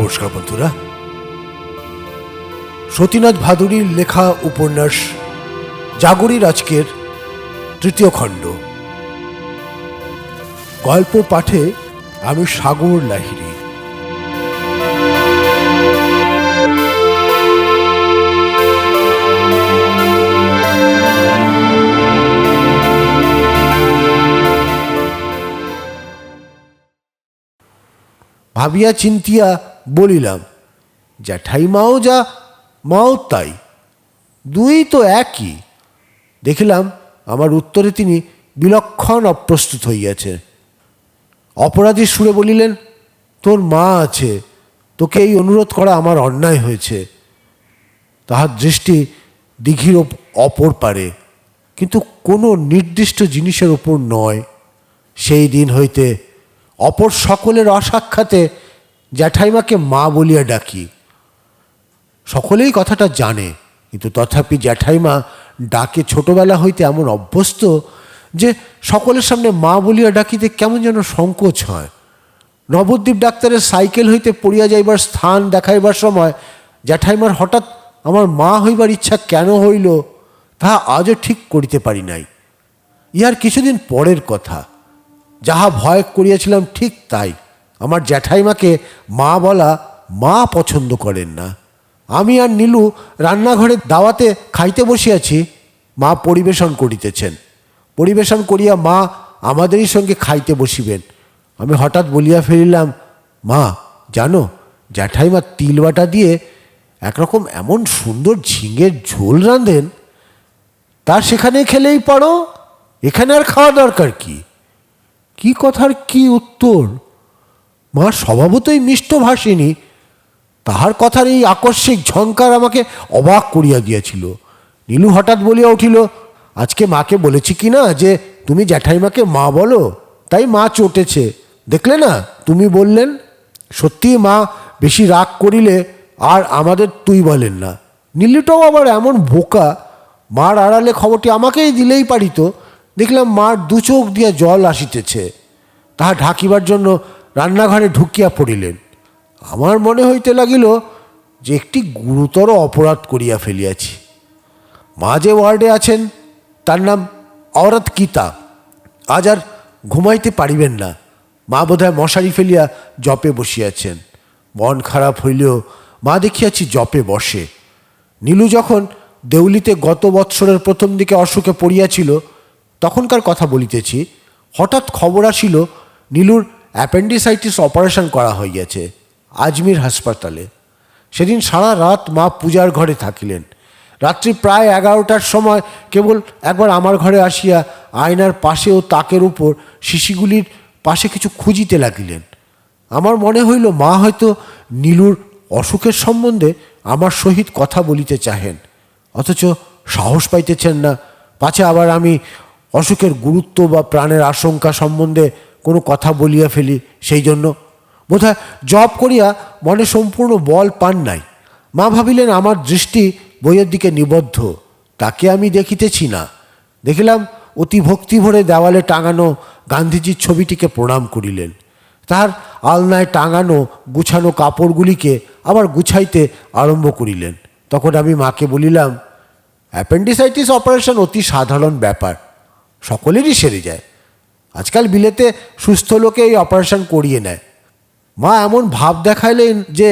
নমস্কার বন্ধুরা, সতীনাথ ভাদুড়ীর লেখা উপন্যাস জাগরীর আজকের তৃতীয় খণ্ড। গল্প পাঠে আমি সাগর লাহিড়ী। ভাবিয়া চিন্তিয়া বলিলাম, জ্যাঠাইমাও যা মাও তাই, দুই তো একই। দেখিলাম আমার উত্তরে তিনি বিলক্ষণ অপ্রস্তুত হইয়াছে। অপরাধীর সুরে বলিলেন, তোর মা আছে, তোকে এই অনুরোধ করা আমার অন্যায় হয়েছে। তাহার দৃষ্টি দিঘির অপর পারে, কিন্তু কোনো নির্দিষ্ট জিনিসের ওপর নয়। সেই দিন হইতে অপর সকলের অসাক্ষাতে জ্যাঠাইমাকে মা বলিয়া ডাকি। সকলেই কথাটা জানে, কিন্তু তথাপি জ্যাঠাইমা ডাকে ছোটবেলা হইতে এমন অভ্যস্ত যে সকলের সামনে মা বলিয়া ডাকিতে কেমন যেন সংকোচ হয়। নবদ্বীপ ডাক্তারের সাইকেল হইতে পড়িয়া যাইবার স্থান দেখাইবার সময় জ্যাঠাইমার হঠাৎ আমার মা হইবার ইচ্ছা কেন হইল, তাহা আজও ঠিক করিতে পারি নাই। ইহার কিছুদিন পরের কথা। যাহা ভয় করিয়াছিলাম ঠিক তাই। আমার জ্যাঠাইমাকে মা বলা মা পছন্দ করেন না। আমি আর নীলু রান্নাঘরে দাওয়াতে খাইতে বসিয়াছি, মা পরিবেশন করিতেছেন। পরিবেশন করিয়া মা আমাদেরই সঙ্গে খাইতে বসিবেন। আমি হঠাৎ বলিয়া ফেলিলাম, মা জানো, জ্যাঠাইমা তিল বাটা দিয়ে একরকম এমন সুন্দর ঝিঙের ঝোল রাঁধেন, তার সেখানে খেলেই পারো, এখানে আর খাওয়া দরকার কি? কি কথার কি উত্তর? মা স্বভাবতই মিষ্টভাষিনী, তাহার কথার এই আকস্মিক ঝঙ্কার আমাকে অবাক করিয়া দিয়াছিল। নীলু হঠাৎ বলিয়া উঠিল, আজকে মাকে বলেছি কি না যে তুমি জ্যাঠাইমাকে মা বলো, তাই মা চটেছে, দেখলে না তুমি বললেন। সত্যি মা বেশি রাগ করিলে আর আমাদের তুই বলেন না। নীলুটাও আবার এমন বোকা, মার আড়ালে খবরটি আমাকেই দিলেই পারিত। দেখলাম মার দু চোখ দিয়া জল আসিতেছে। তাহা ঢাকিবার জন্য রান্নাঘরে ঢুকিয়া পড়িলেন। আমার মনে হইতে লাগিল যে একটি গুরুতর অপরাধ করিয়া ফেলিয়াছি। মা যে ওয়ার্ডে আছেন তার নাম অওরাত কিতা। আজ আর ঘুমাইতে পারিবেন না। মা বোধহয় মশারি ফেলিয়া জপে বসিয়াছেন। মন খারাপ হইলেও মা দেখিয়াছি জপে বসে। নীলু যখন দেউলিতে গত বৎসরের প্রথম দিকে অসুখে পড়িয়াছিল, তখনকার কথা বলিতেছি, হঠাৎ খবর আসিল নীলুর অ্যাপেন্ডিসাইটিস অপারেশন করা হইয়াছে আজমির হাসপাতালে। সেদিন সারা রাত মা পূজার ঘরে থাকিলেন। রাত্রি প্রায় 11টার সময় কেবল একবার আমার ঘরে আসিয়া আয়নার পাশে ও তাকের উপর শিশিগুলির পাশে কিছু খুঁজিতে লাগিলেন। আমার মনে হইল মা হয়তো নীলুর অসুখের সম্বন্ধে আমার সহিত কথা বলিতে চাহেন, অথচ সাহস পাইতেছেন না, পাছে আবার আমি অসুখের গুরুত্ব বা প্রাণের আশঙ্কা সম্বন্ধে কোনো কথা বলিয়া ফেলি। সেই জন্য বোধহয় জপ করিয়া মনে সম্পূর্ণ বল পান নাই। মা ভাবিলেন আমার দৃষ্টি বইয়ের দিকে নিবদ্ধ, তাকে আমি দেখিতেছি না। দেখিলাম অতি ভক্তিভরে দেওয়ালে টাঙানো গান্ধীজির ছবিটিকে প্রণাম করিলেন। তাহার আলনায় টাঙানো গুছানো কাপড়গুলিকে আবার গুছাইতে আরম্ভ করিলেন। তখন আমি মাকে বলিলাম, অ্যাপেন্ডিসাইটিস অপারেশন অতি সাধারণ ব্যাপার, সকলেরই সেরে যায়। আজকাল বিলেতে সুস্থ লোকে এই অপারেশন করিয়ে নেয়। মা এমন ভাব দেখাইলেন যে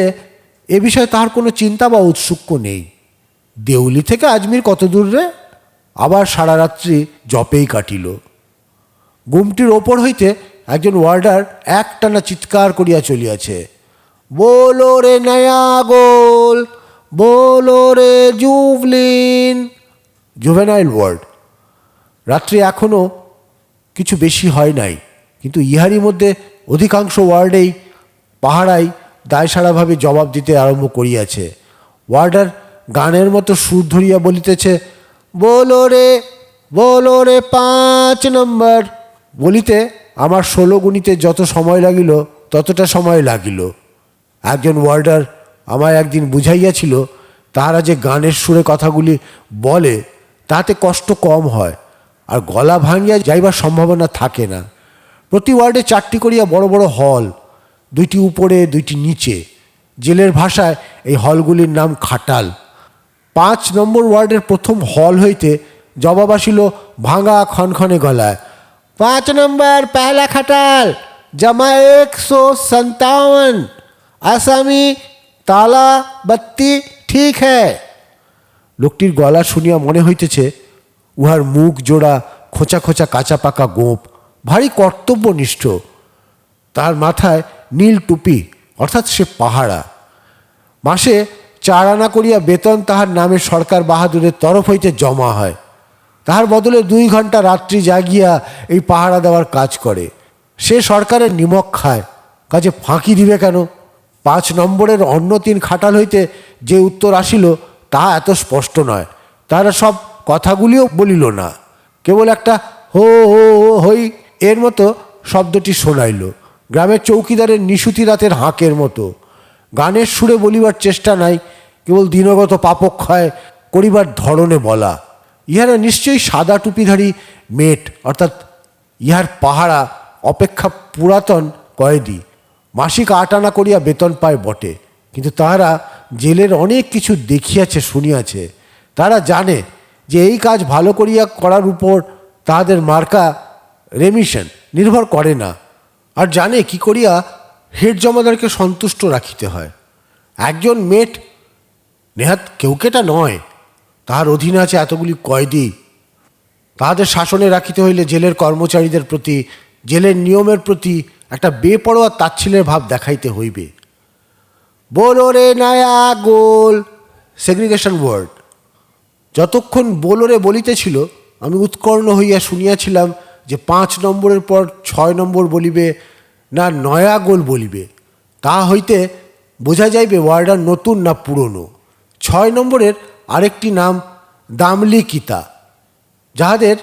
এ বিষয়ে তাহার কোনো চিন্তা বা ঔৎসুক্য নেই। দেউলি থেকে আজমির কত দূর রে? আবার সারা রাত্রি জপেই কাটিল। গুমটির ওপর হইতে একজন ওয়ার্ডার একটানা চিৎকার করিয়া চলিয়াছে, বলো রে নয়া গোল, বলো রে জুভলিন। Juvenile word. রাত্রি এখনও কিছু বেশি হয় নাই, কিন্তু ইহারই মধ্যে অধিকাংশ ওয়ার্ডেই পাহারাই দায়সারাভাবে জবাব দিতে আরম্ভ করিয়াছে। ওয়ার্ডার গানের মতো সুর ধরিয়া বলিতেছে, বলো রে 5 নম্বর। বলিতে আমার 16 গুণিতে যত সময় লাগিল ততটা সময় লাগিল। একজন ওয়ার্ডার আমায় একদিন বুঝাইয়াছিল, তাহারা যে গানের সুরে কথাগুলি বলে তাহাতে কষ্ট কম হয় আর গলা ভাঙিয়া যাইবার সম্ভাবনা থাকে না। প্রতি ওয়ার্ডে 4টি করিয়া বড় বড় হল, 2টি উপরে 2টি নিচে। জেলের ভাষায় এই হলগুলির নাম খাটাল। 5 নম্বর ওয়ার্ডের প্রথম হল হইতে জবাব আসিল ভাঙা খনখনে গলায়, 5 নম্বর পহলা খাটাল, জমা 157, আসামি তালা বাত্তি ঠিক হ্যাঁ। লোকটির গলা শুনিয়া মনে হইতেছে উহার মুখ জোড়া খোঁচা খোঁচা কাঁচা পাকা গোঁপ, ভারী কর্তব্যনিষ্ঠ। তার মাথায় নীল টুপি, অর্থাৎ সে পাহারা। মাসে 4 আনা করিয়া বেতন তাহার নামে সরকার বাহাদুরের তরফ হইতে জমা হয়। তাহার বদলে 2 ঘন্টা রাত্রি জাগিয়া এই পাহারা দেওয়ার কাজ করে। সে সরকারের নিমক খায়, কাজে ফাঁকি দিবে কেন? 5 নম্বরের অন্য 3 খাটাল হইতে যে উত্তর আসিল তাহা এত স্পষ্ট নয়। তারা সব কথাগুলিও বলিল না, কেবল একটা হো হো হই এর মতো শব্দটি শোনাইল, গ্রামের চৌকিদারের নিশুতি রাতের হাঁকের মতো। গানের সুরে বলিবার চেষ্টা নাই, কেবল দিনগত পাপক্ষয় করিবার ধরনে বলা। ইহারা নিশ্চয়ই সাদা টুপিধারী মেট, অর্থাৎ ইহার পাহারা অপেক্ষা পুরাতন কয়েদি। মাসিক 8 আনা করিয়া বেতন পায় বটে, কিন্তু তাহারা জেলের অনেক কিছু দেখিয়াছে শুনিয়াছে। তারা জানে যে এই কাজ ভালো করিয়া করার উপর তাহাদের মার্কা রেমিশন নির্ভর করে না, আর জানে কি করিয়া হেড জমাদারকে সন্তুষ্ট রাখিতে হয়। একজন মেট নেহাত কেউকেটা নয়, তাহার অধীনে আছে এতগুলি কয়েদি। তাহাদের শাসনে রাখিতে হইলে জেলের কর্মচারীদের প্রতি, জেলের নিয়মের প্রতি একটা বেপরোয়া তাচ্ছিল্যের ভাব দেখাইতে হইবে। বলো রে নায়া গোল, সেগ্রিগেশন ওয়ার্ড। যতক্ষণ বোলোরে বলিতেছিল আমি উৎকর্ণ হইয়া শুনিয়াছিলাম যে 5 নম্বরের পর 6 নম্বর বলিবে না নয়া গোল বলিবে, তা হইতে বোঝা যাইবে ওয়ার্ডার নতুন না পুরনো। 6 নম্বরের আরেকটি নাম দামলিকিতা। যাহাদের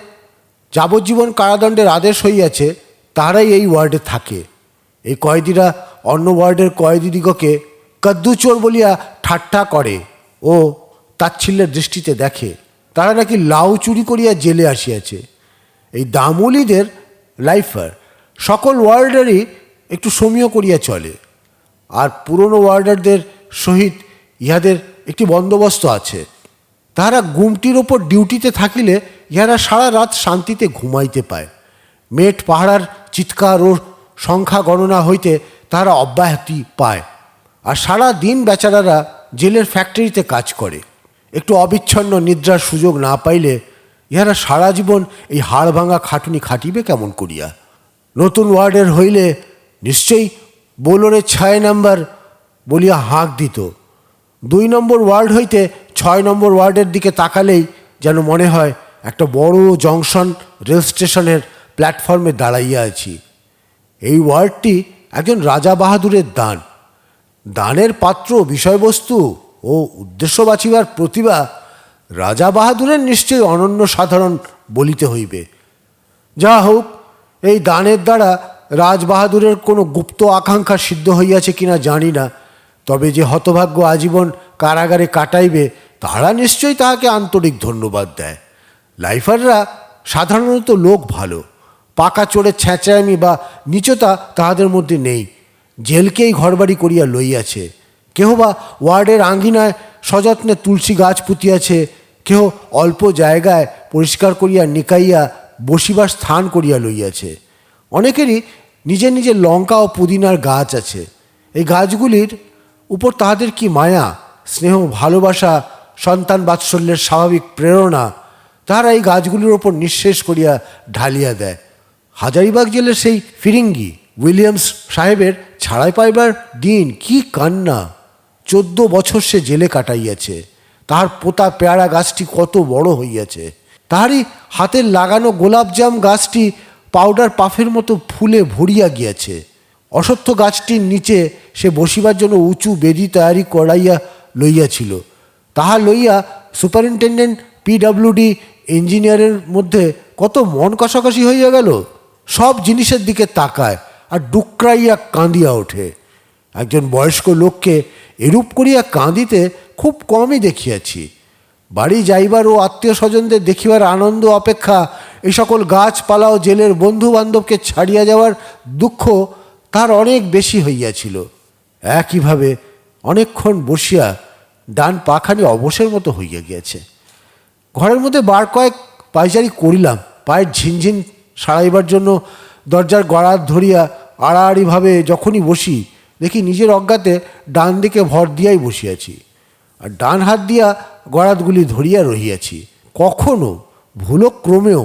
যাবজ্জীবন কারাদণ্ডের আদেশ হইয়াছে তাহারাই এই ওয়ার্ডে থাকে। এই কয়েদিরা অন্য ওয়ার্ডের কয়েদিদিগকে কদ্দুচোর বলিয়া ঠাট্টা করে ও তাচ্ছিল্যের দৃষ্টিতে দেখে। তারা নাকি লাউ চুরি করিয়া জেলে আসিয়াছে। এই দামুলিদের লাইফার সকল ওয়ার্ডারই একটু সমীহ করিয়া চলে, আর পুরনো ওয়ার্ডারদের সহিত ইহাদের একটি বন্দোবস্ত আছে। তাহারা গুমটির ওপর ডিউটিতে থাকিলে ইহারা সারা রাত শান্তিতে ঘুমাইতে পায়। মেট পাহারার চিৎকার ও সংখ্যা গণনা হইতে তাহারা অব্যাহতি পায়, আর সারা দিন বেচারারা জেলের ফ্যাক্টরিতে কাজ করে। একটু অবিচ্ছন্ন নিদ্রার সুযোগ না পাইলে ইহারা সারা জীবন এই হাড় ভাঙা খাটুনি খাটিবে কেমন করিয়া? নতুন ওয়ার্ডের হইলে নিশ্চয়ই বোলোরে 6 নম্বর বলিয়া হাঁক দিত। 2 নম্বর ওয়ার্ড হইতে 6 নম্বর ওয়ার্ডের দিকে তাকালেই যেন মনে হয় একটা বড় জংশন রেল স্টেশনের প্ল্যাটফর্মে দাঁড়াইয়া আছি। এই ওয়ার্ডটি একজন রাজা বাহাদুরের দান। দানের পাত্র, বিষয়বস্তু ও উদ্দেশ্য বাছিবার প্রতিভা রাজা বাহাদুরের নিশ্চয়ই অনন্য সাধারণ বলিতে হইবে। যা হোক, এই দানের দ্বারা রাজবাহাদুরের কোনো গুপ্ত আকাঙ্ক্ষা সিদ্ধ হইয়াছে কিনা জানি না, তবে যে হতভাগ্য আজীবন কারাগারে কাটাইবে তারা নিশ্চয়ই তাহাকে আন্তরিক ধন্যবাদ দেয়। লাইফাররা সাধারণত লোক ভালো, পাকা চোরের ছ্যাঁচায়ামি বা নীচতা তাহাদের মধ্যে নেই। জেলকেই ঘরবাড়ি করিয়া লইয়াছে। কেহ বা ওয়ার্ডের আঙ্গিনায় সযত্নে তুলসী গাছ পুঁতিয়াছে, কেহ অল্প জায়গায় পরিষ্কার করিয়া নিকাইয়া বসিবার স্থান করিয়া লইয়াছে। অনেকেরই নিজের নিজের লঙ্কা ও পুদিনার গাছ আছে। এই গাছগুলির উপর তাহাদের কি মায়া, স্নেহ, ভালোবাসা, সন্তান বাৎসল্যের স্বাভাবিক প্রেরণা তাহারা এই গাছগুলির ওপর নিঃশেষ করিয়া ঢালিয়া দেয়। হাজারিবাগ জেলের সেই ফিরিঙ্গি উইলিয়ামস সাহেবের ছাড়াই পাইবার দিন কি কান্না! 14 বছর সে জেলে কাটাইয়াছে। তাহার পোতা পেয়ারা গাছটি কত বড় হইয়াছে। তাহারই হাতের লাগানো গোলাপজাম গাছটি পাউডার পাফের মতো ফুলে ভরিয়া গিয়াছে। অশ্বত্থ গাছটির নিচে সে বসিবার জন্য উঁচু বেদি তৈয়ারি করাইয়া লইয়াছিল। তাহা লইয়া সুপারিনটেন্ডেন্ট পিডব্লিউডি ইঞ্জিনিয়ারের মধ্যে কত মন কষাকষি হইয়া গেল। সব জিনিসের দিকে তাকায় আর ডুকরাইয়া কাঁদিয়া ওঠে। একজন বয়স্ক লোককে এরূপ করিয়া কাঁদিতে খুব কমই দেখিয়াছি। বাড়ি যাইবার ও আত্মীয় স্বজনদের দেখিবার আনন্দ অপেক্ষা এই সকল গাছপালা ও জেলের বন্ধু বান্ধবকে ছাড়িয়া যাওয়ার দুঃখ তার অনেক বেশি হইয়াছিল। একইভাবে অনেকক্ষণ বসিয়া ডান পাখানি অবসের মতো হইয়া গিয়াছে। ঘরের মধ্যে বার কয়েক পায়চারি করিলাম। পায়ের ঝিনঝিন সারাইবার জন্য দরজার গড়াত ধরিয়া আড়াআড়িভাবে যখনই বসি, দেখি নিজের অজ্ঞাতে ডান দিকে ভর দিয়াই বসিয়াছি, আর ডান হাত দিয়া গড়াতগুলি ধরিয়া রহিয়াছি। কখনো ভুলক্রমেও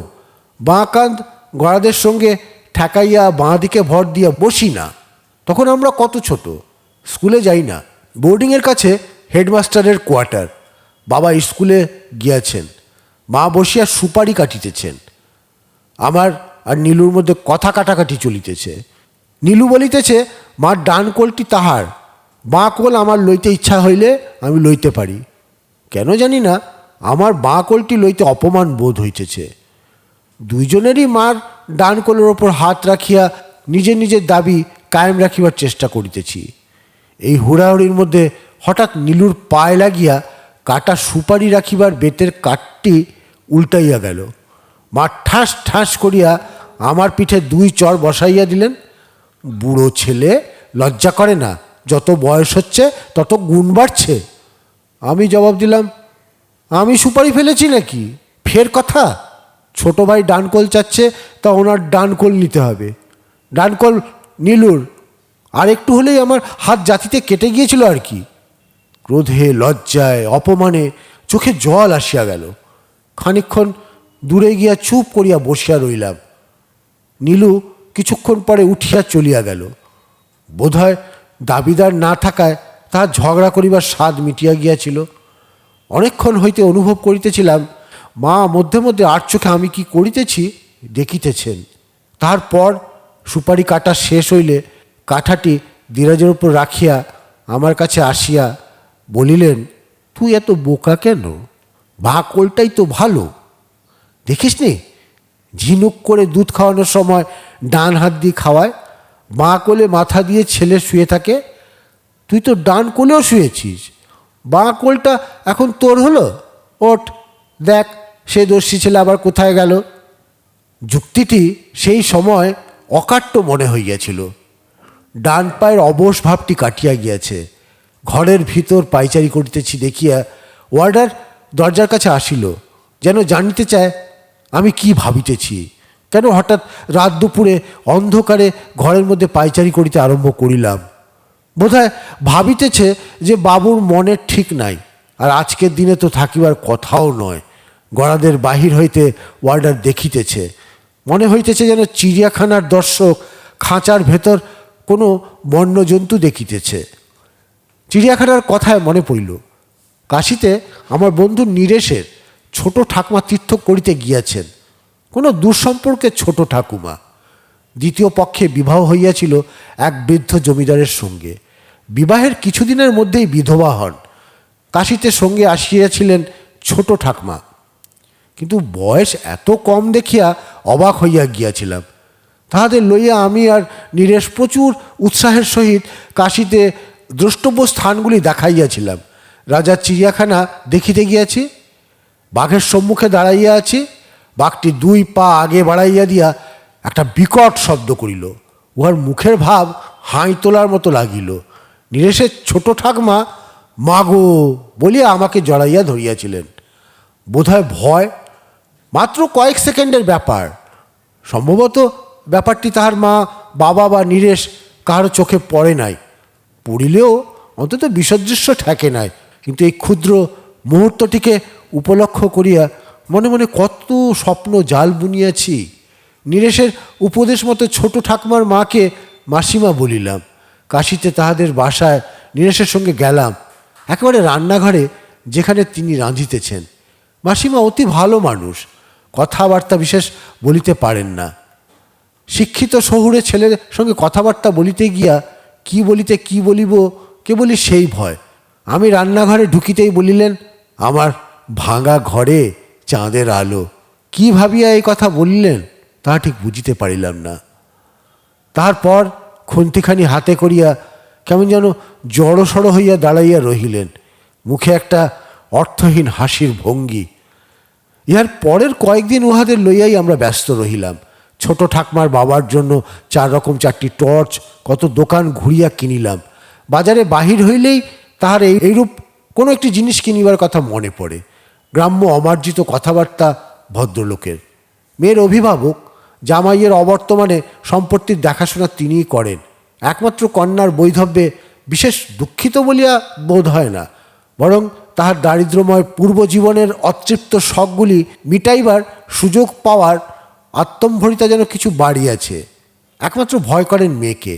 বাঁ কাঁধ গড়াদের সঙ্গে ঠেকাইয়া বাঁ দিকে ভর দিয়া বসি না। তখন আমরা কত ছোট, স্কুলে যাই না। বোর্ডিংয়ের কাছে হেডমাস্টারের কোয়ার্টার। বাবা স্কুলে গিয়াছেন, মা বসিয়া সুপারি কাটিতেছেন। আমার আর নীলুর মধ্যে কথা কাটাকাটি চলিতেছে। নীলু বলিতেছে মার ডান কোলটি তাহার, বাঁ কোল আমার লইতে ইচ্ছা হইলে আমি লইতে পারি। কেন জানি না আমার বাঁ কোলটি লইতে অপমান বোধ হইতেছে। দুইজনেরই মার ডান কোলের ওপর হাত রাখিয়া নিজের নিজের দাবি কায়েম রাখিবার চেষ্টা করিতেছি। এই হুড়াহুড়ির মধ্যে হঠাৎ নীলুর পায়ে লাগিয়া কাটা সুপারি রাখিবার বেতের কাঠটি উল্টাইয়া গেল। মা ঠাস ঠাস করিয়া আমার পিঠে 2 চড় বসাইয়া দিলেন। বুড়ো ছেলে, লজ্জা করে না? যত বয়স হচ্ছে তত গুণ বাড়ছে। আমি জবাব দিলাম, আমি সুপারি ফেলেছি নাকি? ফের কথা? ছোট ভাই ডানকোল চাচ্ছে, তা ওনার ডানকোল নিতে হবে। ডানকোল নীলুর, আর একটু হলেই আমার হাত জাতিতে কেটে গিয়েছিল আর কি। ক্রোধে, লজ্জায়, অপমানে চোখে জল আসিয়া গেল। খানিকক্ষণ দূরে গিয়া চুপ করিয়া বসিয়া রইলাম। নীলু কিছুক্ষণ পরে উঠিয়া চলিয়া গেল। বোধহয় দাবিদার না থাকায় তাহার ঝগড়া করিবার স্বাদ মিটিয়া গিয়াছিল। অনেকক্ষণ হইতে অনুভব করিতেছিলাম মা মধ্যে মধ্যে আর চোখে আমি কি করিতেছি দেখিতেছেন। তারপর সুপারি কাটা শেষ হইলে কাঠাটি দিরাজের উপর রাখিয়া আমার কাছে আসিয়া বলিলেন, তুই এত বোকা কেন? বাঁ কোলটাই তো ভালো, দেখিস নি? ঝিনুক করে দুধ খাওয়ানোর সময় ডান হাত দিয়ে খাওয়ায়, বাঁ কোলে মাথা দিয়ে ছেলে শুয়ে থাকে। তুই তো ডান কোলেও শুয়েছিস, বাঁ কোলটা এখন তোর হলো। ওঠ, দেখ সে দস্যি ছেলে আবার কোথায় গেল। যুক্তিটি সেই সময় অকাট্য মনে হইয়াছিল। ডান পায়ের অবশ ভাবটি কাটিয়া গিয়াছে। ঘরের ভিতর পাইচারি করিতেছি দেখিয়া ওয়ার্ডার দরজার কাছে আসিল, যেন জানিতে চায় আমি কি ভাবিতেছি, কেন হঠাৎ রাত দুপুরে অন্ধকারে ঘরের মধ্যে পাইচারি করিতে আরম্ভ করিলাম। বোধহয় ভাবিতেছে যে বাবুর মনের ঠিক নাই, আর আজকের দিনে তো থাকিবার কথাও নয়। গড়াদের বাহির হইতে ওয়ার্ডার দেখিতেছে, মনে হইতেছে যেন চিড়িয়াখানার দর্শক খাঁচার ভেতর কোনো বন্যজন্তু দেখিতেছে। চিড়িয়াখানার কথায় মনে পড়ল, কাশীতে আমার বন্ধু নীরেশের ছোট ঠাকুমা তীর্থ করিতে গিয়াছেন। কোনো দুঃসম্পর্কের ছোট ঠাকুমা। দ্বিতীয় পক্ষে বিবাহ হইয়াছিল এক বৃদ্ধ জমিদারের সঙ্গে। বিবাহের কিছুদিনের মধ্যেই বিধবা হন। কাশীতে সঙ্গে আসিয়াছিলেন ছোট ঠাকুমা, কিন্তু বয়স এত কম দেখিয়া অবাক হইয়া গিয়াছিলাম। তাহাদের লইয়া আমি আর নীরেশ প্রচুর উৎসাহের সহিত কাশীতে দ্রষ্টব্য স্থানগুলি দেখাইয়াছিলাম। রাজার চিড়িয়াখানা দেখিতে গিয়াছি, বাঘের সম্মুখে দাঁড়াইয়া আছি। বাঘটি 2 পা আগে বাড়াইয়া দিয়া একটা বিকট শব্দ করিল। উহার মুখের ভাব হাই তোলার মতো লাগিল। নীরেশের ছোট ঠাকুমা মাগো বলিয়া আমাকে জড়াইয়া ধরিয়াছিলেন। বোধহয় ভয়, মাত্র কয়েক সেকেন্ডের ব্যাপার। সম্ভবত ব্যাপারটি তাহার মা, বাবা বা নীরেশ কাহারও চোখে পড়ে নাই। পড়িলেও অন্তত বিসদৃশ্য ঠেকে নাই। কিন্তু এই ক্ষুদ্র মুহূর্তটিকে উপলক্ষ করিয়া মনে মনে কত স্বপ্ন জাল বুনিয়াছি। নীরেশের উপদেশ মতো ছোট ঠাকুমার মাকে মাসিমা বলিলাম। কাশীতে তাহাদের বাসায় নীরেশের সঙ্গে গেলাম, একেবারে রান্নাঘরে যেখানে তিনি রাঁধিতেছেন। মাসিমা অতি ভালো মানুষ, কথাবার্তা বিশেষ বলিতে পারেন না। শিক্ষিত শহুরে ছেলের সঙ্গে কথাবার্তা বলিতে গিয়া কি বলিতে কি বলিব কেবলই সেই ভয়। আমি রান্নাঘরে ঢুকিতেই বলিলেন, আমার ভাঙা ঘরে চাঁদের আলো। কি ভাবিয়া এই কথা বলিলেন তাহা ঠিক বুঝিতে পারিলাম না। তারপর খুন্তিখানি হাতে করিয়া কেমন যেন জড়সড় হইয়া দাঁড়াইয়া রহিলেন, মুখে একটা অর্থহীন হাসির ভঙ্গি। ইহার পরের কয়েকদিন উহাদের লইয়াই আমরা ব্যস্ত রহিলাম। ছোট ঠাকমার বাবার জন্য 4 রকম 4টি টর্চ, কত দোকান ঘুরিয়া কিনিলাম। বাজারে বাহির হইলেই তাহার এইরূপ কোনো একটি জিনিস কিনিবার কথা মনে পড়ে। গ্রাম্য অমার্জিত কথাবার্তা ভদ্রলোকের। মেয়ের অভিভাবক জামাইয়ের অবর্তমানে সম্পত্তির দেখাশোনা তিনিই করেন। একমাত্র কন্যার বৈধব্যে বিশেষ দুঃখিত বলিয়া বোধ হয় না, বরং তাহার দারিদ্র্যময় পূর্বজীবনের অতৃপ্ত শখগুলি মিটাইবার সুযোগ পাওয়ার আত্মম্ভরিতা যেন কিছু বাড়িয়াছে। একমাত্র ভয় করেন মেয়েকে।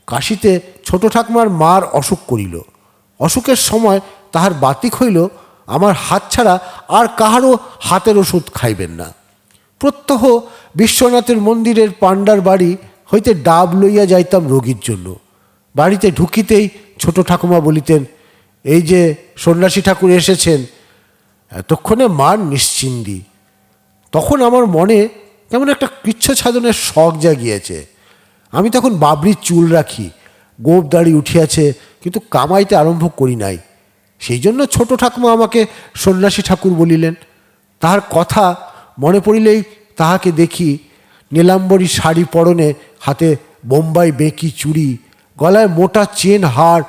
কাশীতে ছোট ঠাকুমার মার অসুখ করিল। অসুখের সময় তাহার বাতিক হইল, আমার হাত ছাড়া আর কাহারও হাতের ওষুধ খাইবেন না। প্রত্যহ বিশ্বনাথের মন্দিরের পাণ্ডার বাড়ি হইতে ডাব লইয়া যাইতাম রোগীর জন্য। বাড়িতে ঢুকিতেই ছোট ঠাকুমা বলিতেন, এই যে সন্ন্যাসী ঠাকুর এসেছেন। এতক্ষণে মার নিশ্চিন্দি। তখন আমার মনে কেমন একটা কৃচ্ছসাধনের শখ জাগিয়েছে। আমি তখন বাবরির চুল রাখি, গোপ দাড়ি উঠিয়াছে, কিন্তু কামাইতে আরম্ভ করি নাই। সেই জন্য ছোট ঠাকুমা আমাকে সন্ন্যাসী ঠাকুর বলিলেন। তাহার কথা মনে পড়িলেই তাহাকে দেখি, নীলাম্বরী শাড়ি পরনে, হাতে বোম্বাই বেঁকি চুড়ি, গলায় মোটা চেন হার।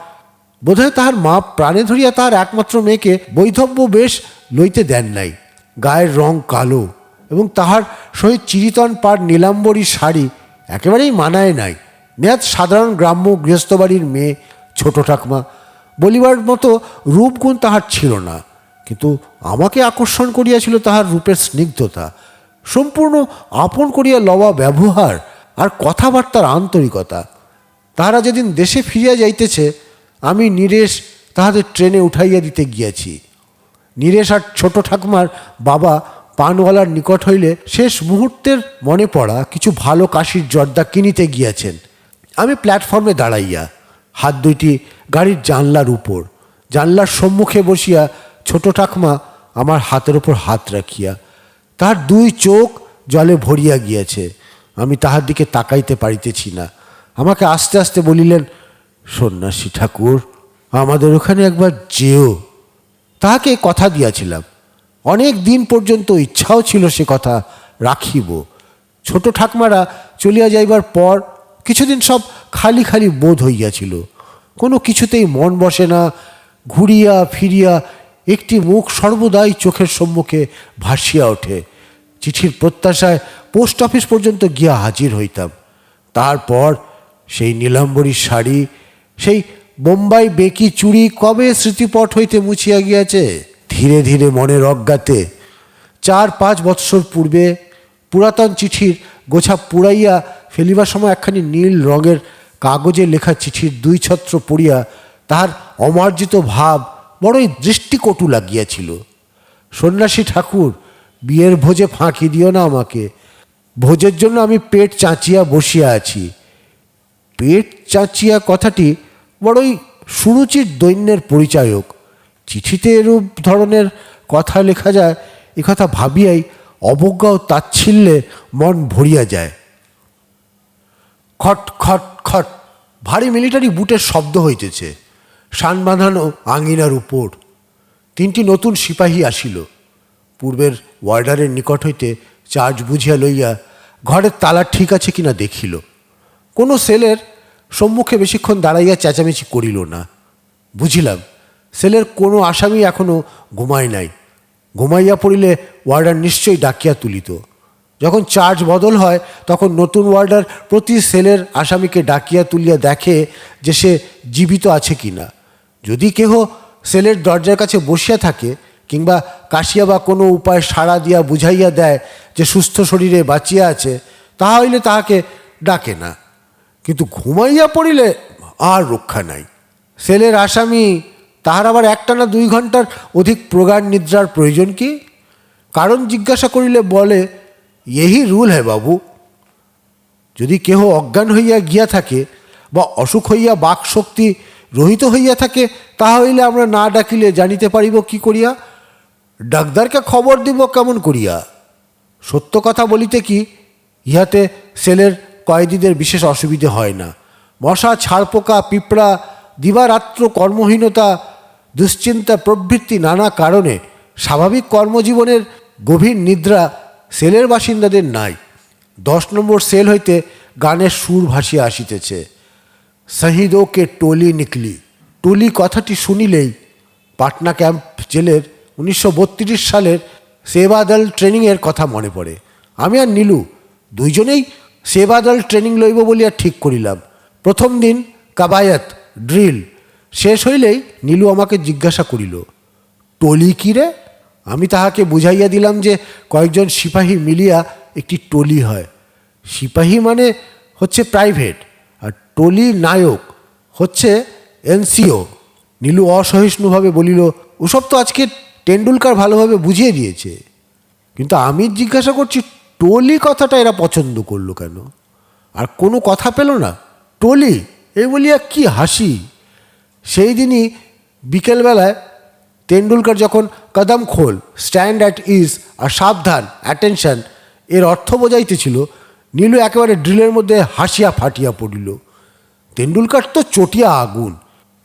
বোধহয় তাহার মা প্রাণে ধরিয়া তাহার একমাত্র মেয়েকে বৈধব্য বেশ লইতে দেন নাই। গায়ের রং কালো এবং তাহার সহিত চিরিতন পাড় নীলাম্বরী শাড়ি একেবারেই মানায় নাই। নেহাত সাধারণ গ্রাম্য গৃহস্থ বাড়ির মেয়ে ছোট ঠাকুমা। বলিবার মতো রূপগুণ তাহার ছিল না, কিন্তু আমাকে আকর্ষণ করিয়াছিল তাহার রূপের স্নিগ্ধতা, সম্পূর্ণ আপন করিয়া লওয়া ব্যবহার আর কথাবার্তার আন্তরিকতা। তাহারা যেদিন দেশে ফিরিয়া যাইতেছে, আমি নীরেশ তাহাদের ট্রেনে উঠাইয়া দিতে গিয়াছি। নীরেশ আর ছোট ঠাকুমার বাবা পানওয়ালার নিকট হইলে শেষ মুহূর্তের মনে পড়া কিছু ভালো কাশির জর্দা কিনিতে গিয়াছেন। আমি প্ল্যাটফর্মে দাঁড়াইয়া, হাত দুইটি গাড়ির জানলার উপর, জানলার সম্মুখে বসিয়া ছোট ঠাকুমা আমার হাতের উপর হাত রাখিয়া। তাহার দুই চোখ জলে ভরিয়া গিয়াছে। আমি তাহার দিকে তাকাইতে পারিতেছি না। আমাকে আস্তে আস্তে বলিলেন, সন্ন্যাসী ঠাকুর, আমাদের ওখানে একবার যেও। তাহাকে কথা দিয়াছিলাম, অনেক দিন পর্যন্ত ইচ্ছাও ছিল সে কথা রাখিব। ছোট ঠাকুমারা চলিয়া যাইবার পর কিছুদিন সব খালি খালি বোধ হইয়াছিল। কোনো কিছুতেই মন বসে না। ঘুরিয়া ফিরিয়া একটি মুখ সর্বদাই চোখের সম্মুখে ভাসিয়া ওঠে। চিঠির প্রত্যাশায় পোস্ট অফিস পর্যন্ত গিয়া হাজির হইতাম। তারপর সেই নীলাম্বরী শাড়ি, সেই বোম্বাই বেঁকি চুড়ি কবে স্মৃতিপট হইতে মুছিয়া গিয়াছে। ধীরে ধীরে মনের অজ্ঞাতে 4-5 বৎসর পূর্বে পুরাতন চিঠির গোছা পুড়াইয়া ফেলিবার সময় একখানি নীল রঙের কাগজে লেখা চিঠির 2 ছত্র পড়িয়া তাহার অমার্জিত ভাব বড়ই দৃষ্টিকটু লাগিয়াছিল। সন্ন্যাসী ঠাকুর, বিয়ের ভোজে ফাঁকি দিও না আমাকে। ভোজের জন্য আমি পেট চাঁচিয়া বসিয়া আছি। পেট চাঁচিয়া কথাটি বড়ই সুরুচির দৈন্যের পরিচায়ক। চিঠিতে এরূপ ধরনের কথা লেখা যায়, এ কথা ভাবিয়াই অবজ্ঞা ও তাচ্ছিল্যে মন ভরিয়া যায়। খট খট খট ভারী মিলিটারি বুটের শব্দ হইতেছে। শান বাঁধানো আঙিনার উপর 3টি নতুন সিপাহী আসিল। পূর্বের ওয়ার্ডারের নিকট হইতে চার্জ বুঝিয়া লইয়া ঘরের তালা ঠিক আছে কিনা দেখিল। কোনো সেলের সম্মুখে বেশিক্ষণ দাঁড়াইয়া চেঁচামেচি করিল না। বুঝিলাম সেলের কোনো আসামি এখনও ঘুমায় নাই। ঘুমাইয়া পড়িলে ওয়ার্ডার নিশ্চয়ই ডাকিয়া তুলিত। যখন চার্জ বদল হয়, তখন নতুন ওয়ার্ডার প্রতি সেলের আসামিকে ডাকিয়া তুলিয়া দেখে যে সে জীবিত আছে কিনা। যদি কেহ সেলের দরজার কাছে বসিয়া থাকে কিংবা কাশিয়া বা কোনো উপায় সাড়া দিয়া বুঝাইয়া দেয় যে সুস্থ শরীরে বাঁচিয়া আছে, তাহা হইলে তাহাকে ডাকে না। কিন্তু ঘুমাইয়া পড়িলে আর রক্ষা নাই। সেলের আসামি, তাহার আবার একটানা 2 ঘন্টার অধিক প্রগাঢ় নিদ্রার প্রয়োজন কি? কারণ জিজ্ঞাসা করিলে বলে, यही রুল হ্যাঁ বাবু। যদি কেহ অজ্ঞান হইয়া গিয়া থাকে বা অসুখ হইয়া বাকশক্তি রহিত হইয়া থাকে, তাহা হইলে আমরা না ডাকিলে জানিতে পারিব কি করিয়া? ডাক্তারকে খবর দিব কেমন করিয়া? সত্য কথা বলিতে কি, ইহাতে সেলের কয়েদিদের বিশেষ অসুবিধে হয় না। মশা, ছাড়পোকা, পিঁপড়া, দিবারাত্র কর্মহীনতা, দুশ্চিন্তা প্রভৃতি নানা কারণে স্বাভাবিক কর্মজীবনের গভীর নিদ্রা সেলের বাসিন্দাদের নাই। 10 নম্বর সেল হইতে গানের সুর ভাসিয়া আসিতেছে, শহীদোকে টোলি নিকলি। টলি কথাটি শুনিলেই পাটনা ক্যাম্প জেলের 1932 সালের সেবাদল ট্রেনিংয়ের কথা মনে পড়ে। আমি আর নীলু দুইজনেই সেবাদল ট্রেনিং লইব বলিয়া ঠিক করিলাম। প্রথম দিন কাবায়াত ড্রিল শেষ হইলেই নীলু আমাকে জিজ্ঞাসা করিল, টলি কী রে? আমি তাহাকে বুঝাইয়া দিলাম যে কয়েকজন সিপাহী মিলিয়া একটি টলি হয়। সিপাহী মানে হচ্ছে প্রাইভেট, আর টলি নায়ক হচ্ছে এনসিও। নীলু অসহিষ্ণুভাবে বলিল, ওসব তো আজকে টেন্ডুলকার ভালোভাবে বুঝিয়ে দিয়েছে। কিন্তু আমি জিজ্ঞাসা করছি, টলি কথাটা এরা পছন্দ করলো কেন? আর কোনো কথা পেল না। টলি এই বলিয়া কি হাসি! সেই দিনই বিকেলবেলায় তেন্ডুলকার যখন কদম খোল, স্ট্যান্ড অ্যাট ইজ আর সাবধান অ্যাটেনশন এর অর্থ বোঝাইতেছিল, নীলু একেবারে ড্রিলের মধ্যে হাসিয়া ফাটিয়া পড়িল। তেন্ডুলকার তো চটিয়া আগুন।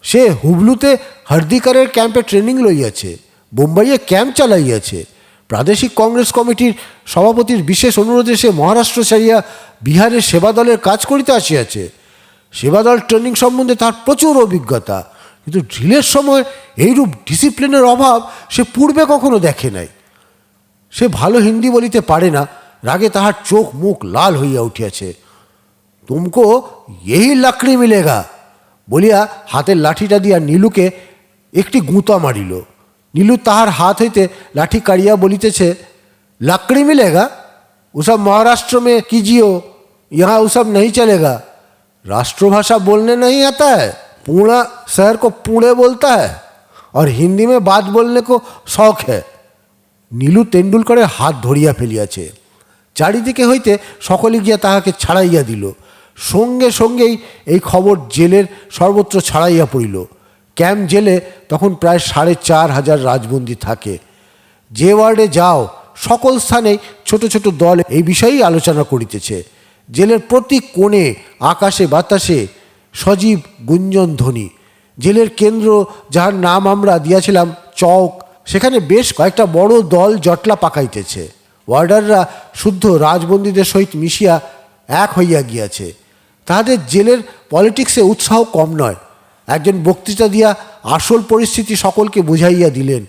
সে হুবলুতে হার্দিকারের ক্যাম্পে ট্রেনিং লইয়াছে, বোম্বাইয়ে ক্যাম্প চালাইয়াছে, প্রাদেশিক কংগ্রেস কমিটির সভাপতির বিশেষ অনুরোধে সে মহারাষ্ট্র ছাড়িয়া বিহারের সেবাদলের কাজ করিতে আসিয়াছে। সেবাদল ট্রেনিং সম্বন্ধে তার প্রচুর অভিজ্ঞতা, কিন্তু ড্রিলের সময় এইরূপ ডিসিপ্লিনের অভাব সে পূর্বে কখনো দেখে নাই। সে ভালো হিন্দি বলিতে পারে না, রাগে তাহার চোখ মুখ লাল হইয়া উঠিয়াছে। তুমকো এই লাকড়ি মিলেগা বলিয়া হাতের লাঠিটা দিয়া নীলুকে একটি গুঁতা মারিল। নীলু তাহার হাত হইতে লাঠি কাড়িয়া বলিতেছে, লাকড়ি মিলেগা? ওসব মহারাষ্ট্র মে कीजिए, यहाँ वो सब नहीं चलेगा। राष्ट्रभाषा बोलने नहीं आता है, पूरा शहर को पूरे बोलता है और हिंदी में बात बोलने को शौक है। নীলু তেন্ডুলকরের হাত ধরিয়া ফেলিয়াছে। চারিদিকে হইতে সকলে গিয়া তাহাকে ছাড়াইয়া দিল। সঙ্গে সঙ্গেই এই খবর জেলের সর্বত্র ছাড়াইয়া পড়িল। ক্যাম্প জেলে তখন প্রায় 4,500 রাজবন্দী থাকে। যে ওয়ার্ডে যাও সকল স্থানেই ছোট ছোট দল এই বিষয়েই আলোচনা করিতেছে। জেলের প্রতি কোণে আকাশে বাতাসে সজীব গুঞ্জন ধ্বনি। জেলের কেন্দ্র, যার নাম আমরা দিয়াছিলাম চৌক, সেখানে বেশ কয়েকটা বড় দল জটলা পাকাইতেছে। ওয়ার্ডাররা শুদ্ধ রাজবন্দীদের সহিত মিশিয়া এক হইয়া গিয়াছে। তাহাদের জেলের পলিটিক্সে উৎসাহ কম নয়। একজন বক্তৃতা দিয়া আসল পরিস্থিতি সকলকে বুঝাইয়া দিলেন।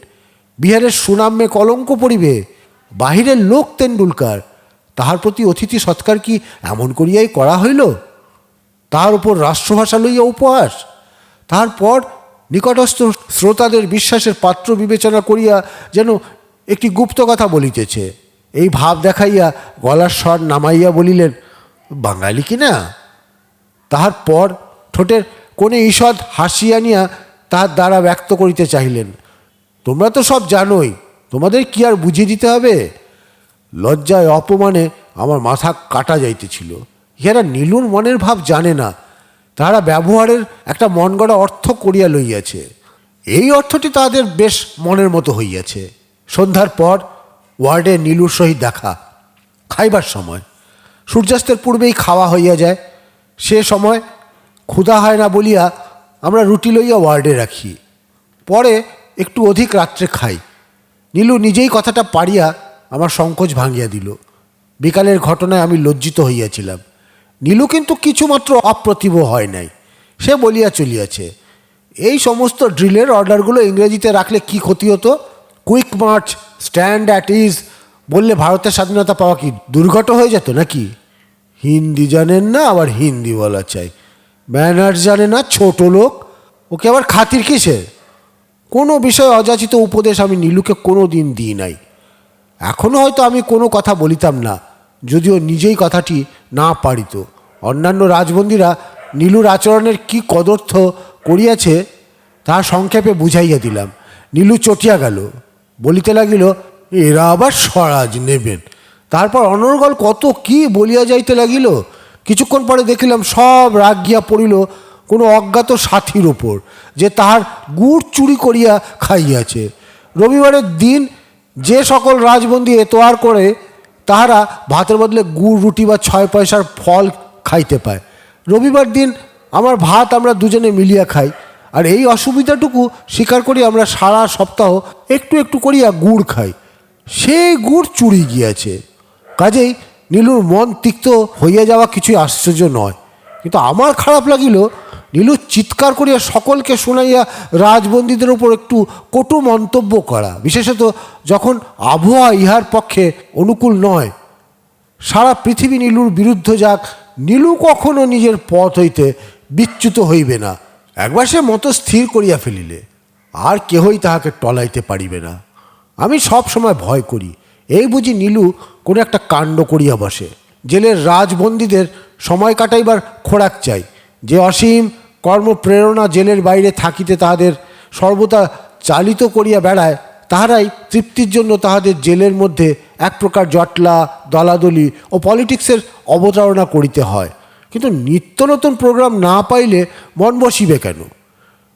বিহারের সুনামে কলঙ্ক পড়িবে, বাহিরের লোক তেন্ডুলকার, তাহার প্রতি অতিথি সৎকার কি এমন করিয়াই করা হইল? তাহার উপর রাষ্ট্রভাষা লইয়া উপহাস। তাহার পর নিকটস্থ শ্রোতাদের বিশ্বাসের পাত্র বিবেচনা করিয়া যেন একটি গুপ্ত কথা বলিতেছে, এই ভাব দেখাইয়া গলার স্বর নামাইয়া বলিলেন, বাঙালি কিনা? তাহার পর ঠোঁটের কোণে ঈষৎ হাসি আনিয়া তাহার দ্বারা ব্যক্ত করিতে চাহিলেন, তোমরা তো সব জানোই, তোমাদের কি আর বুঝিয়ে দিতে হবে? লজ্জায় অপমানে আমার মাথা কাটা যাইতেছিল। ইহারা নীলুর মনের ভাব জানে না, তাহারা ব্যবহারের একটা মন গড়া অর্থ করিয়া লইয়াছে। এই অর্থটি তাহাদের বেশ মনের মতো হইয়াছে। সন্ধ্যার পর ওয়ার্ডে নীলুর সহিত দেখা। খাইবার সময়, সূর্যাস্তের পূর্বেই খাওয়া হইয়া যায়। সে সময় ক্ষুধা হয় না বলিয়া আমরা রুটি লইয়া ওয়ার্ডে রাখি, পরে একটু অধিক রাত্রে খাই। নীলু নিজেই কথাটা পারিয়া আমার সংকোচ ভাঙিয়া দিল। বিকালের ঘটনায় আমি লজ্জিত হইয়াছিলাম। নীলু কিন্তু কিছুমাত্র অপ্রতিভ হয় নাই। সে বলিয়া চলিয়াছে, এই সমস্ত ড্রিলের অর্ডারগুলো ইংরেজিতে রাখলে কি ক্ষতি হতো? Quick March, stand at is বললে ভারতের স্বাধীনতা পাওয়া কি দুর্ঘট হয়ে যেত নাকি? হিন্দি জানেন না, আবার হিন্দি বলা চাই। ম্যানার্স জানে না, ছোট লোক, ওকে আবার খাতির কিসের? কোনো বিষয়ে অযাচিত উপদেশ আমি নীলুকে কোনো দিন দিই নাই। এখনও হয়তো আমি কোনো কথা বলিতাম না, যদিও নিজেই কথাটি না পারিত। অন্যান্য রাজবন্দীরা নীলুর আচরণের কি কদর্থ করিয়াছে তা সংক্ষেপে বুঝাইয়া দিলাম। নীলু চটিয়া গেল, বলিতে লাগিল, এরা আবার স্বরাজ নেবেন। তারপর অনর্গল কত কি বলিয়া যাইতে লাগিল। কিছুক্ষণ পরে দেখিলাম সব রাগ গিয়া পড়িল কোনো অজ্ঞাত সাথীর ওপর, যে তাহার গুড় চুরি করিয়া খাইয়াছে। রবিবারের দিন যে সকল রাজবন্দী এতোয়ার করে, তাহারা ভাতের বদলে গুড় রুটি বা 6 পয়সার ফল খাইতে পায়। রবিবার দিন আমার ভাত আমরা দুজনে মিলিয়া খাই, আর এই অসুবিধাটুকু স্বীকার করি আমরা সারা সপ্তাহ একটু একটু করিয়া গুড় খাই। সেই গুড় চুরি গিয়াছে। কাজেই নীলুর মন তিক্ত হইয়া যাওয়া কিছুই আশ্চর্য নয়। কিন্তু আমার খারাপ লাগিল, নীলু চিৎকার করিয়া সকলকে শোনাইয়া রাজবন্দীদের উপর একটু কটু মন্তব্য করা, বিশেষত যখন আবহাওয়া ইহার পক্ষে অনুকূল নয়। সারা পৃথিবী নীলুর বিরুদ্ধ যাক, নীলু কখনো নিজের পথ হইতে বিচ্যুত হইবে না। একবার সে মতো স্থির করিয়া ফেলিলে আর কেহই তাহাকে টলাইতে পারিবে না। আমি সব সময় ভয় করি, এই বুঝি নীলু কোনো একটা কাণ্ড করিয়া বসে। জেলের রাজবন্দীদের সময় কাটাইবার খোরাক চাই, যে অসীম কর্মপ্রেরণা জেলের বাইরে থাকিতে তাহাদের সর্বদা চালিত করিয়া বেড়ায়, তাহারাই তৃপ্তির জন্য তাহাদের জেলের মধ্যে এক প্রকার জটলা, দলাদলি ও পলিটিক্সের অবতারণা করিতে হয়। কিন্তু নিত্য নতুন প্রোগ্রাম না পাইলে মন বসিবে কেন?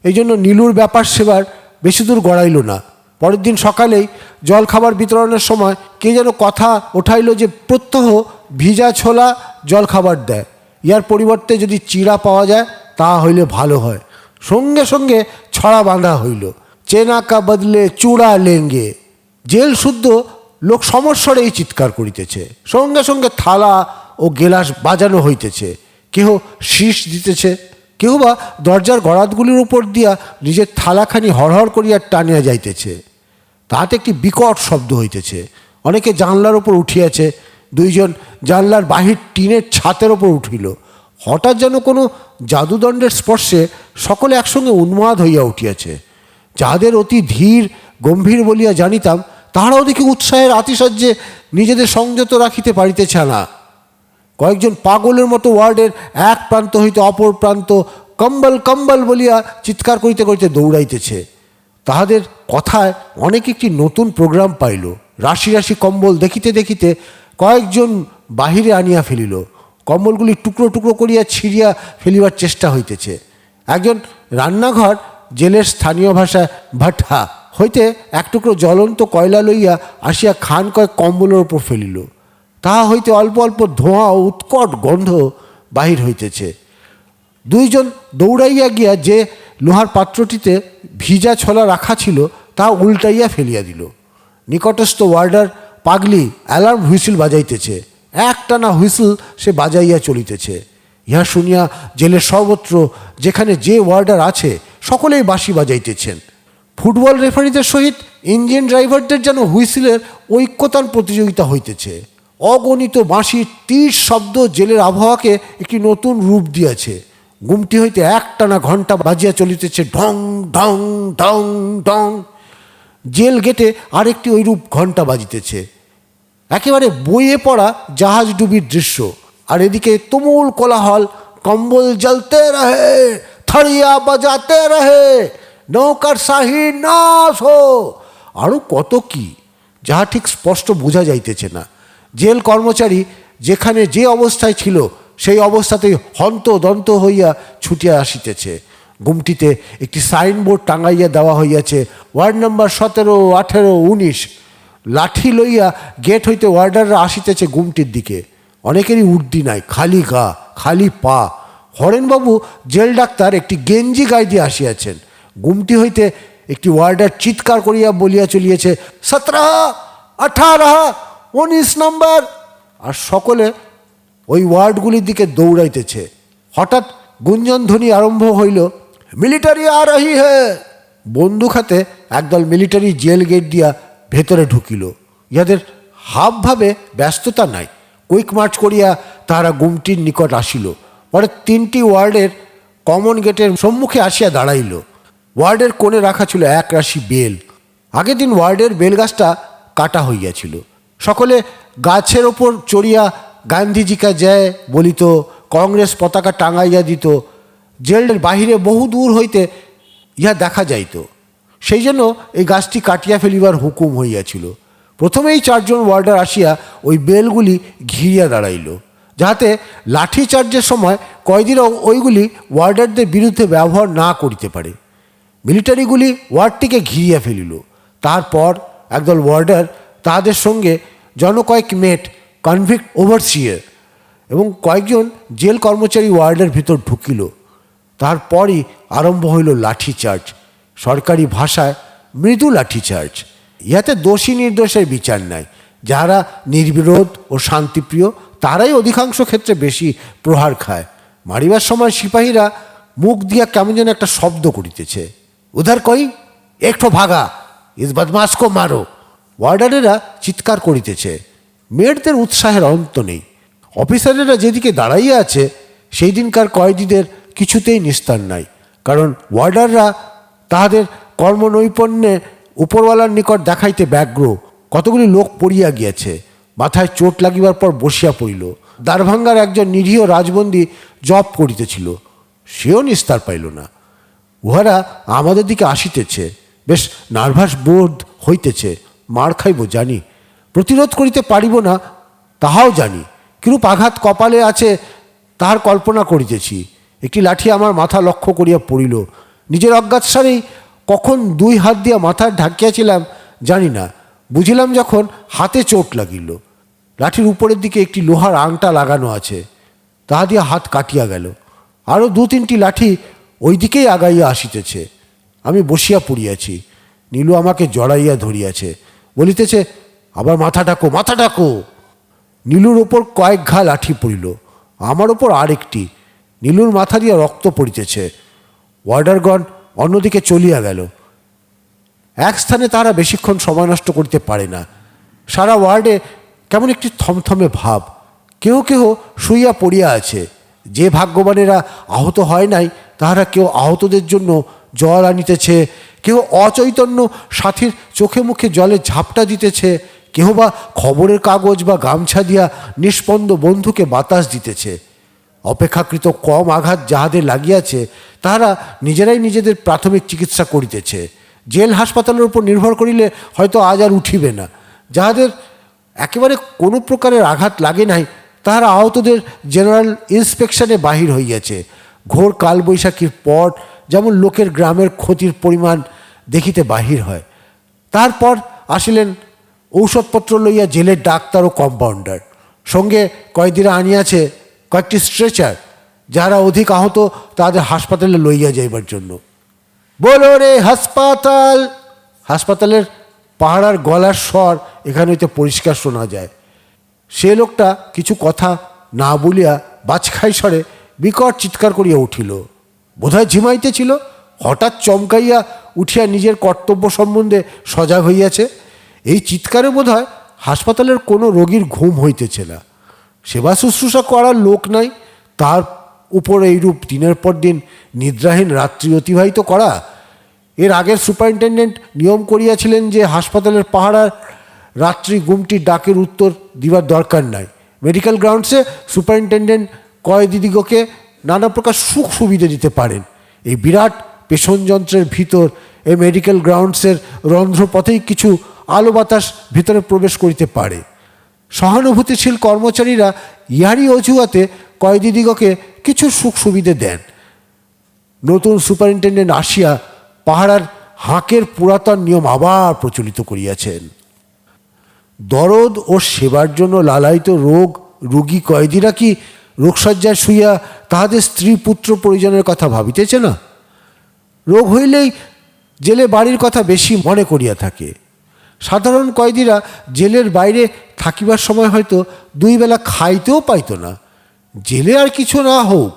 এই জন্য নীলুর ব্যাপার সেবার বেশি দূর গড়াইল না। পরের দিন সকালেই জলখাবার বিতরণের সময় কে যেন কথা ওঠাইল যে প্রত্যহ ভিজা ছোলা জলখাবার দেয়, ইয়ার পরিবর্তে যদি চিড়া পাওয়া যায় তা হইলে ভালো হয়। সঙ্গে সঙ্গে ছড়া বাঁধা হইল, চেনা কা বদলে চূড়া লেঙ্গে। জেল শুদ্ধ লোক সমস্বরেই চিৎকার করিতেছে, সঙ্গে সঙ্গে থালা ও গেলাস বাজানো হইতেছে, কেহ শীষ দিতেছে, কেহ বা দরজার গড়াতগুলির উপর দিয়া নিজের থালাখানি হরহর করিয়া টানিয়া যাইতেছে। তাহাতে একটি বিকট শব্দ হইতেছে। অনেকে জানলার ওপর উঠিয়াছে, দুইজন জানলার বাহির টিনের ছাতের ওপর উঠিল। হঠাৎ যেন কোনো জাদুদণ্ডের স্পর্শে সকলে একসঙ্গে উন্মাদ হইয়া উঠিয়াছে। যাদের অতি ধীর গম্ভীর বলিয়া জানিতাম, তাহারাও দেখি উৎসাহের আতিশয্যে নিজেদের সংযত রাখিতে পারিতেছে না। কয়েকজন পাগলের মতো ওয়ার্ডের এক প্রান্ত হইতে অপর প্রান্ত কম্বল কম্বল বলিয়া চিৎকার করিতে করিতে দৌড়াইতেছে। তাহাদের কথায় অনেক একটি নতুন প্রোগ্রাম পাইল। রাশি রাশি কম্বল দেখিতে দেখিতে কয়েকজন বাহিরে আনিয়া ফেলিল। কম্বলগুলি টুকরো টুকরো করিয়া ছিঁড়িয়া ফেলিবার চেষ্টা হইতেছে। একজন রান্নাঘর, জেলের স্থানীয় ভাষায় ভাঠা হইতে এক টুকরো জ্বলন্ত কয়লা লইয়া আসিয়া খান কয়েক কম্বলের উপর ফেলিল। তাহা হইতে অল্প অল্প ধোঁয়া ও উৎকট গন্ধ বাহির হইতেছে। দুইজন দৌড়াইয়া গিয়া যে লোহার পাত্রটিতে ভিজা ছোলা রাখা ছিল তাহা উল্টাইয়া ফেলিয়া দিল। নিকটস্থ ওয়ার্ডার পাগলি অ্যালার্ম হুইসেল বাজাইতেছে, একটানা হুইসেল সে বাজাইয়া চলিতেছে। ইহা শুনিয়া জেলের সর্বত্র যেখানে যে ওয়ার্ডার আছে সকলেই বাঁশি বাজাইতেছেন। ফুটবল রেফারিদের সহিত ইঞ্জিন ড্রাইভারদের যেন হুইসেলের ঐক্যতান প্রতিযোগিতা হইতেছে। অগণিত বাঁশির তীর শব্দ জেলের আবহাওয়াকে একটি নতুন রূপ দিয়াছে। গুমটি হইতে একটানা ঘণ্টা বাজিয়া চলিতেছে, ঢং ঢং ঢং ঢং। জেল গেটে আরেকটি ওইরূপ ঘণ্টা বাজিতেছে। একেবারে বইয়ে পড়া জাহাজ ডুবির দৃশ্য। আর এদিকে তুমুল কোলাহল, কম্বল জ্বলতে রহে, থরিয়া বাজাতে রহে, নৌকার শাহী নাশ হো, আরও কত কি, যাহা ঠিক স্পষ্ট বোঝা যাইতেছে না। জেল কর্মচারী যেখানে যে অবস্থায় ছিল সেই অবস্থাতেই হন্তদন্ত হইয়া ছুটিয়া আসিতেছে। গুমটিতে একটি সাইনবোর্ড টাঙাইয়া দেওয়া হইয়াছে, ওয়ার্ড নম্বর 17, 18, 19। লাঠি লইয়া গেট হইতে ওয়ার্ডাররা আসিতেছে গুমটির দিকে। অনেকেরই উর্দি নাই, খালি গা, খালি পা। হরেনবাবু জেল ডাক্তার একটি গেঞ্জি গায়ে দিয়ে আসিয়াছেন। গুমটি হইতে একটি ওয়ার্ডার চিৎকার করিয়া বলিয়া চলিয়েছে, 17, 18, 19 নম্বর। আর সকলে ওই ওয়ার্ডগুলির দিকে দৌড়াইতেছে। হঠাৎ গুঞ্জন ধ্বনি আরম্ভ হইল, মিলিটারি আ রহি হে। বন্দুক হাতে একদল মিলিটারি জেল গেট দিয়া ভেতরে ঢুকিল। ইহাদের হাবভাবে ব্যস্ততা নাই। কুইক মার্চ করিয়া তাহারা গুমটির নিকট আসিল। পরে 3টি ওয়ার্ডের কমন গেটের সম্মুখে আসিয়া দাঁড়াইল। ওয়ার্ডের কোণে রাখা ছিল এক রাশি বেল। আগের দিন ওয়ার্ডের বেলগাছটা কাটা হইয়াছিল। সকলে গাছের ওপর চড়িয়া গান্ধীজি কা জয় বলিত, কংগ্রেস পতাকা টাঙাইয়া দিত। জেলের বাহিরে বহু দূর হইতে ইহা দেখা যাইত। সেই জন্য এই গাছটি কাটিয়া ফেলিবার হুকুম হইয়াছিল। প্রথমেই 4 জন ওয়ার্ডার আসিয়া ওই বেলগুলি ঘিরিয়া দাঁড়াইল, যাহাতে লাঠি চার্জের সময় কয়েদিরা ওইগুলি ওয়ার্ডারদের বিরুদ্ধে ব্যবহার না করিতে পারে। মিলিটারিগুলি ওয়ার্ডটিকে ঘিরিয়া ফেলিল। তারপর একদল ওয়ার্ডার, তাহাদের সঙ্গে জনকয়েক মেট, কনভিক্ট ওভারসিয়ার এবং কয়েকজন জেল কর্মচারী ওয়ার্ডের ভিতর ঢুকিল। তারপরই আরম্ভ হইল লাঠিচার্জ। সরকারি ভাষায় মৃদু লাঠিচার্জ। ইহাতে দোষী নির্দোষের বিচার নাই। যারা নির্বিরোধ ও শান্তিপ্রিয় তারাই অধিকাংশ ক্ষেত্রে বেশি প্রহার খায়। মারিবার সময় সিপাহীরা মুখ দিয়া কেমন যেন একটা শব্দ করিতেছে। উধার কই, একটু ভাগা, ইস বদমাসকো মারো। ওয়ার্ডারেরা চিৎকার করিতেছে। মেয়েদের উৎসাহের অন্ত নেই। অফিসারেরা যেদিকে দাঁড়াইয়া আছে সেই দিনকার কয়েদিদের কিছুতেই নিস্তার নাই, কারণ ওয়ার্ডাররা তাহাদের কর্মনৈপুণ্যে উপরওয়ালার নিকট দেখাইতে ব্যগ্র। কতগুলি লোক পড়িয়া গিয়াছে, মাথায় চোট লাগিবার পর বসিয়া পড়িল। দ্বারভাঙ্গার একজন নিরীহ রাজবন্দী জপ করিতেছিল, সেও নিস্তার পাইল না। উহারা আমাদের দিকে আসিতেছে, বেশ নার্ভাস বোধ হইতেছে। মার খাইব জানি, প্রতিরোধ করিতে পারিব না তাহাও জানি, কিরূপ আঘাত কপালে আছে তাহার কল্পনা করিতেছি। একটি লাঠি আমার মাথা লক্ষ্য করিয়া পড়িল। নিজের অজ্ঞাতসারেই কখন 2 হাত দিয়া মাথা ঢাকিয়াছিলাম জানি না, বুঝিলাম যখন হাতে চোট লাগিল। লাঠির উপরের দিকে একটি লোহার আংটা লাগানো আছে, তাহা দিয়া হাত কাটিয়া গেল। আরও 2-3টি লাঠি ওই দিকেই আগাইয়া আসিতেছে। আমি বসিয়া পড়িয়াছি, নীলু আমাকে জড়াইয়া ধরিয়াছে, বলিতেছে, আবার মাথা ডাকো, মাথা ডাকো। নীলুর ওপর কয়েক ঘা লাঠি পড়িল, আমার ওপর আরেকটি। নীলুর মাথা দিয়া রক্ত পড়িতেছে। ওয়ার্ডারগণ অন্যদিকে চলিয়া গেল। এক স্থানে তারা বেশিক্ষণ সময় নষ্ট করতে পারে না। সারা ওয়ার্ডে কেমন একটি থমথমে ভাব। কেহ কেহ শুইয়া পড়িয়া আছে। যে ভাগ্যবানেরা আহত হয় নাই তাহারা কেউ আহতদের জন্য জল আনিতেছে, কেউ অচৈতন্য সাথীর চোখে মুখে জলে ঝাপটা দিতেছে, কেহ বা খবরের কাগজ বা গামছা দিয়া নিষ্পন্দ বন্ধুকে বাতাস দিতেছে। অপেক্ষাকৃত কম আঘাত যাহাদের লাগিয়াছে তাহারা নিজেরাই নিজেদের প্রাথমিক চিকিৎসা করিতেছে। জেল হাসপাতালের উপর নির্ভর করিলে হয়তো আজ আর উঠিবে না। যাহাদের একেবারে কোনো প্রকারের আঘাত লাগে নাই তাহারা আহতদের জেনারেল ইন্সপেকশনে বাহির হইয়াছে। ঘোর কালবৈশাখীর পর যেমন লোকের গ্রামের ক্ষতির পরিমাণ দেখিতে বাহির হয়। তারপর আসিলেন ঔষধপত্র লইয়া জেলের ডাক্তার ও কম্পাউন্ডার। সঙ্গে কয়েদিরা আনিয়াছে কয়েকটি স্ট্রেচার, যাহারা অধিক আহত তাদের হাসপাতালে লইয়া যাইবার জন্য। বলো রে হাসপাতাল। হাসপাতালের পাহারার গলার স্বর এখানে হইতে পরিষ্কার শোনা যায়। সে লোকটা কিছু কথা না বলিয়া বাজখাই স্বরে বিকট চিৎকার করিয়া উঠিল। বোধহয় ঝিমাইতেছিল, হঠাৎ চমকাইয়া উঠিয়া নিজের কর্তব্য সম্বন্ধে সজাগ হইয়াছে। এই চিৎকারে বোধহয় হাসপাতালের কোনো রোগীর ঘুম হইতেছে না। সেবা শুশ্রূষা করার লোক নাই, তার উপর এইরূপ দিনের পর দিন নিদ্রাহীন রাত্রি অতিবাহিত করা। এর আগের সুপারিনটেন্ডেন্ট নিয়ম করিয়াছিলেন যে হাসপাতালের পাহারার রাত্রি গুমটির ডাকের উত্তর দিবার দরকার নাই। মেডিকেল গ্রাউন্ডসে সুপারিনটেন্ডেন্ট কয়েদিদিগকে নানা প্রকার সুখ সুবিধা দিতে পারেন। এই বিরাট পেষণ যন্ত্রের ভিতর এই মেডিকেল গ্রাউন্ডসের রন্ধ্রপথেই কিছু আলো বাতাস ভিতরে প্রবেশ করিতে পারে। সহানুভূতিশীল কর্মচারীরা ইহারই অজুহাতে কয়েদিদিগকে কিছু সুখ সুবিধে দেন। নতুন সুপারিনটেন্ডেন্ট আসিয়া পাহারার হাঁকের পুরাতন নিয়ম আবার প্রচলিত করিয়াছেন। দরদ ও সেবার জন্য লালায়িত রোগী কয়েদিরা কি রোগশয্যায় শুইয়া তাহাদের স্ত্রী পুত্র পরিজনের কথা ভাবিতেছে না? রোগ হইলেই জেলে বাড়ির কথা বেশি মনে করিয়া থাকে। সাধারণ কয়েদিরা জেলের বাইরে থাকিবার সময় হয়তো 2 বেলা খাইতেও পাইত না। জেলে আর কিছু না হোক,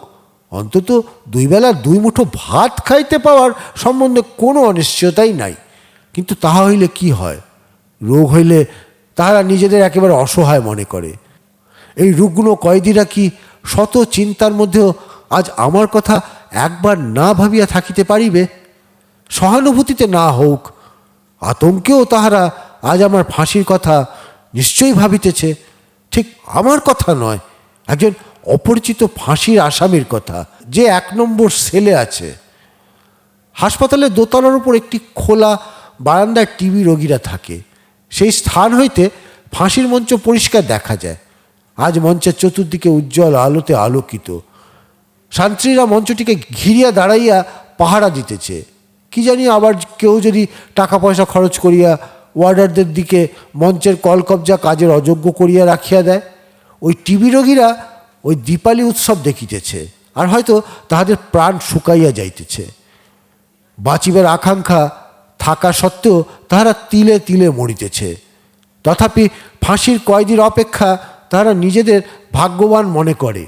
অন্তত 2 বেলা 2 মুঠো ভাত খাইতে পাওয়ার সম্বন্ধে কোনো অনিশ্চয়তাই নাই। কিন্তু তাহা হইলে কি হয়? রোগ হইলে তাহারা নিজেদের একেবারে অসহায় মনে করে। এই রুগ্ন কয়েদিরা কি শত চিন্তার মধ্যেও আজ আমার কথা একবার না ভাবিয়া থাকিতে পারিবে? সহানুভূতিতে না হোক, আতঙ্কেও তাহারা আজ আমার ফাঁসির কথা নিশ্চয়ই ভাবিতেছে। ঠিক আমার কথা নয়, একজন অপরিচিত ফাঁসির আসামির কথা, যে 1 নম্বর সেলে আছে। হাসপাতালের দোতলার উপর একটি খোলা বারান্দায় টিবি রোগীরা থাকে। সেই স্থান হইতে ফাঁসির মঞ্চ পরিষ্কার দেখা যায়। আজ মঞ্চের চতুর্দিকে উজ্জ্বল আলোতে আলোকিত। শান্ত্রীরা মঞ্চটিকে ঘিরিয়া দাঁড়াইয়া পাহারা দিতেছে। কি জানি আবার কেউ যদি টাকা পয়সা খরচ করিয়া ওয়ার্ডারদের দিকে মঞ্চের কলকবজা কাজের অযোগ্য করিয়া রাখিয়া দেয়। ওই টিবি রোগীরা ওই দীপালি উৎসব দেখিতেছে, আর হয়তো তাহাদের প্রাণ শুকাইয়া যাইতেছে। বাঁচিবার আকাঙ্ক্ষা থাকা সত্ত্বেও তাহারা তিলে তিলে মরিতেছে। তথাপি ফাঁসির কয়েদির অপেক্ষা তাহারা নিজেদের ভাগ্যবান মনে করে।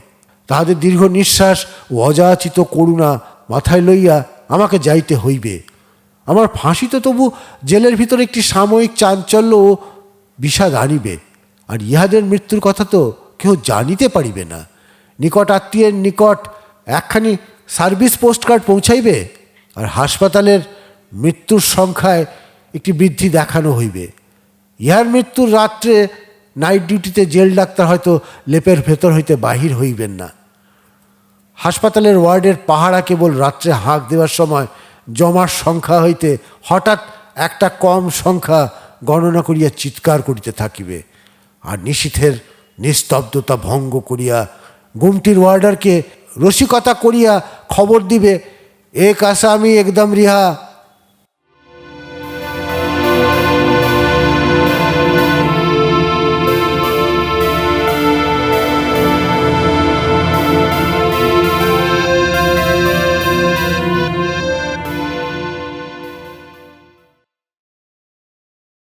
তাহাদের দীর্ঘ নিঃশ্বাস ও অযাচিত করুণা মাথায় লইয়া আমাকে যাইতে হইবে। আমার ফাঁসি তো তবু জেলের ভিতরে একটি সাময়িক চাঞ্চল্য ও বিষাদ আনিবে, আর ইহাদের মৃত্যুর কথা তো কেউ জানিতে পারিবে না। নিকট আত্মীয়ের নিকট একখানি সার্ভিস পোস্টকার্ড পৌঁছাইবে, আর হাসপাতালের মৃত্যুর সংখ্যায় একটি বৃদ্ধি দেখানো হইবে। ইহার মৃত্যুর রাত্রে নাইট ডিউটিতে জেল ডাক্তার হয়তো লেপের ভেতর হইতে বাহির হইবেন না। হাসপাতালের ওয়ার্ডের পাহারা কেবল রাত্রে হাঁক দেওয়ার সময় জমার সংখ্যা হইতে হঠাৎ একটা কম সংখ্যা গণনা করিয়া চিৎকার করিতে থাকিবে, আর নিশীথের নিস্তব্ধতা ভঙ্গ করিয়া গুমটির ওয়ার্ডারকে রসিকতা করিয়া খবর দিবে, এক আসামি একদম রিহা।